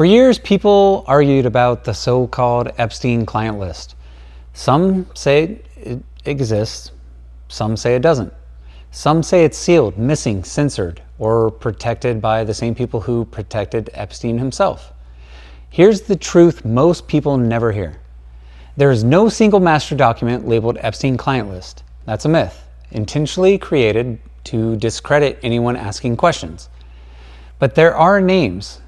For years, people argued about the so-called Epstein Client List. Some say it exists, some say it doesn't. Some say it's sealed, missing, censored, or protected by the same people who protected Epstein himself. Here's the truth most people never hear. There is no single master document labeled Epstein Client List. That's a myth, intentionally created to discredit anyone asking questions. But there are names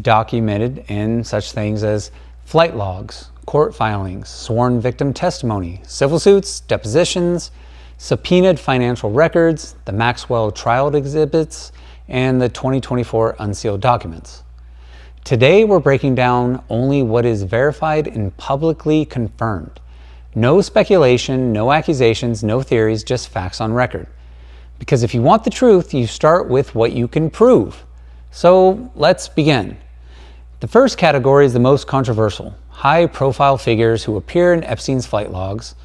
documented in such things as flight logs, court filings, sworn victim testimony, civil suits, depositions, subpoenaed financial records, the Maxwell trial exhibits, and the 2024 Unsealed documents. Today, we're breaking down only what is verified and publicly confirmed. No speculation, no accusations, no theories, just facts on record. Because if you want the truth, you start with what you can prove. So let's begin. The first category is the most controversial: high-profile figures who appear in Epstein's flight logs.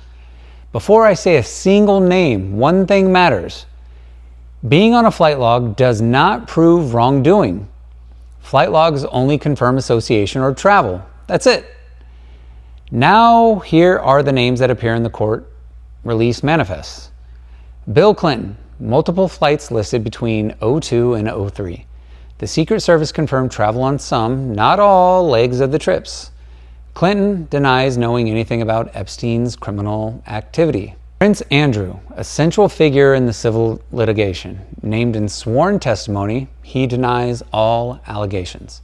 Before I say a single name, one thing matters. Being on a flight log does not prove wrongdoing. Flight logs only confirm association or travel. That's it. Now, here are the names that appear in the court release manifests. Bill Clinton, multiple flights listed between 02 and 03. The Secret Service confirmed travel on some, not all, legs of the trips. Clinton denies knowing anything about Epstein's criminal activity. Prince Andrew, a central figure in the civil litigation, named in sworn testimony, he denies all allegations.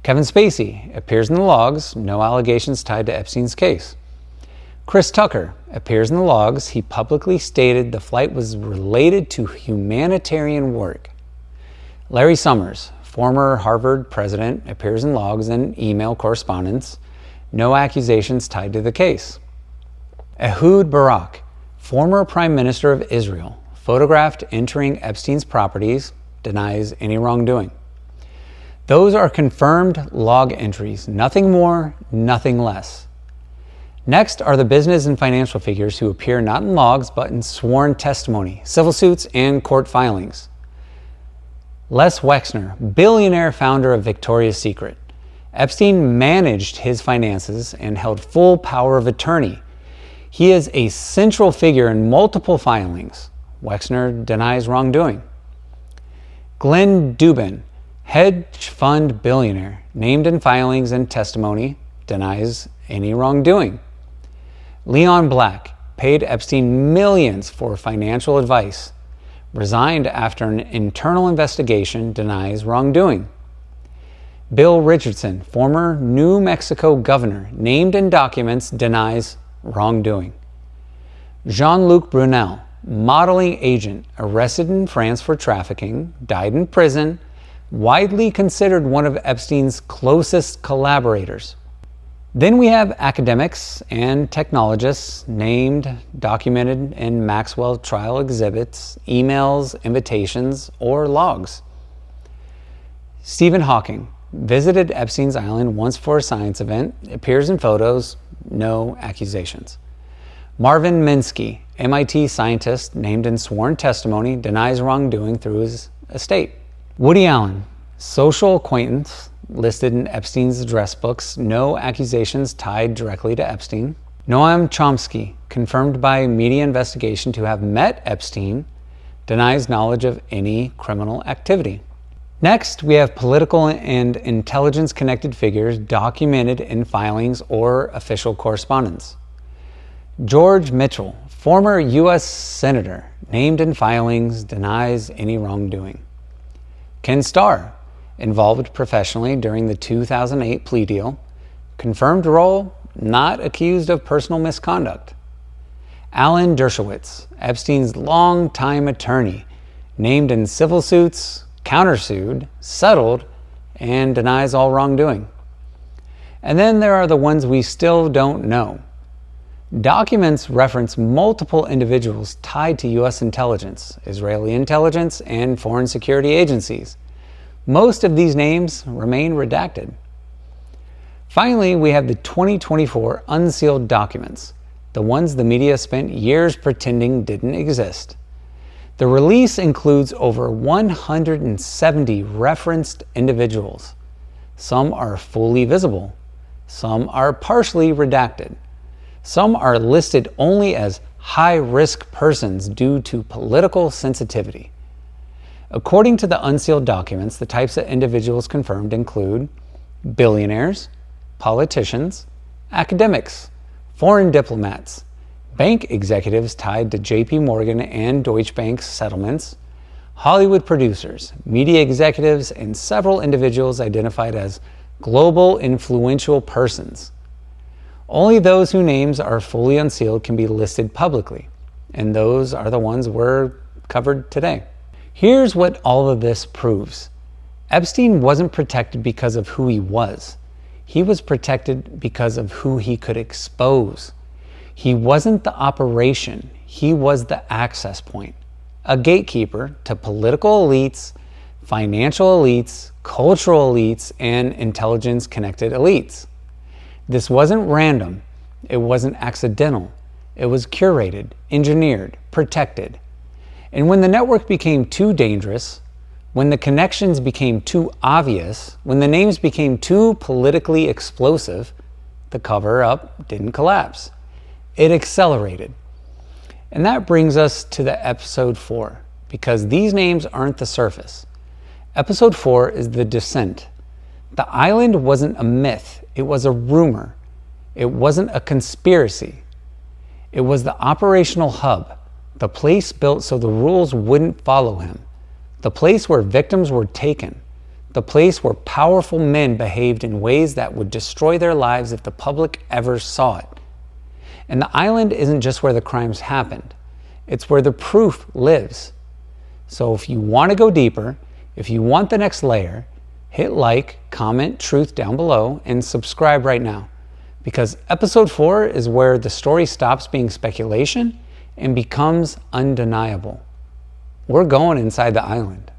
Kevin Spacey appears in the logs, no allegations tied to Epstein's case. Chris Tucker appears in the logs, he publicly stated the flight was related to humanitarian work. Larry Summers, former Harvard president, appears in logs and email correspondence, no accusations tied to the case. Ehud Barak, former Prime Minister of Israel, photographed entering Epstein's properties, denies any wrongdoing. Those are confirmed log entries, nothing more, nothing less. Next are the business and financial figures who appear not in logs but in sworn testimony, civil suits, and court filings. Les Wexner, billionaire founder of Victoria's Secret. Epstein managed his finances and held full power of attorney. He is a central figure in multiple filings. Wexner denies wrongdoing. Glenn Dubin, hedge fund billionaire, named in filings and testimony, denies any wrongdoing. Leon Black paid Epstein millions for financial advice, resigned after an internal investigation, denies wrongdoing. Bill Richardson, former New Mexico governor, named in documents, denies wrongdoing. Jean-Luc Brunel, modeling agent, arrested in France for trafficking, died in prison, widely considered one of Epstein's closest collaborators. Then we have academics and technologists named, documented in Maxwell trial exhibits, emails, invitations, or logs. Stephen Hawking visited Epstein's island once for a science event, appears in photos, no accusations. Marvin Minsky, MIT scientist named in sworn testimony, denies wrongdoing through his estate. Woody Allen, social acquaintance, listed in Epstein's address books, no accusations tied directly to Epstein. Noam Chomsky, confirmed by media investigation to have met Epstein, denies knowledge of any criminal activity. Next, we have political and intelligence-connected figures documented in filings or official correspondence. George Mitchell, former U.S. Senator, named in filings, denies any wrongdoing. Ken Starr, involved professionally during the 2008 plea deal, confirmed role, not accused of personal misconduct. Alan Dershowitz, Epstein's longtime attorney, named in civil suits, countersued, settled, and denies all wrongdoing. And then there are the ones we still don't know. Documents reference multiple individuals tied to U.S. intelligence, Israeli intelligence, and foreign security agencies. Most of these names remain redacted. Finally, we have the 2024 Unsealed documents, the ones the media spent years pretending didn't exist. The release includes over 170 referenced individuals. Some are fully visible. Some are partially redacted. Some are listed only as high-risk persons due to political sensitivity. According to the unsealed documents, the types of individuals confirmed include billionaires, politicians, academics, foreign diplomats, bank executives tied to JP Morgan and Deutsche Bank's settlements, Hollywood producers, media executives, and several individuals identified as global influential persons. Only those whose names are fully unsealed can be listed publicly, and those are the ones we're covered today. Here's what all of this proves. Epstein wasn't protected because of who he was. He was protected because of who he could expose. He wasn't the operation, he was the access point, a gatekeeper to political elites, financial elites, cultural elites, and intelligence-connected elites. This wasn't random, it wasn't accidental, it was curated, engineered, protected. And when the network became too dangerous, when the connections became too obvious, when the names became too politically explosive, the cover-up didn't collapse. It accelerated. And that brings us to the episode 4, because these names aren't the surface. Episode 4 is the descent. The island wasn't a myth, it was a rumor. It wasn't a conspiracy. It was the operational hub, the place built so the rules wouldn't follow him, the place where victims were taken, the place where powerful men behaved in ways that would destroy their lives if the public ever saw it. And the island isn't just where the crimes happened, it's where the proof lives. So if you want to go deeper, if you want the next layer, hit like, comment, truth down below, and subscribe right now. Because episode 4 is where the story stops being speculation and becomes undeniable. We're going inside the island.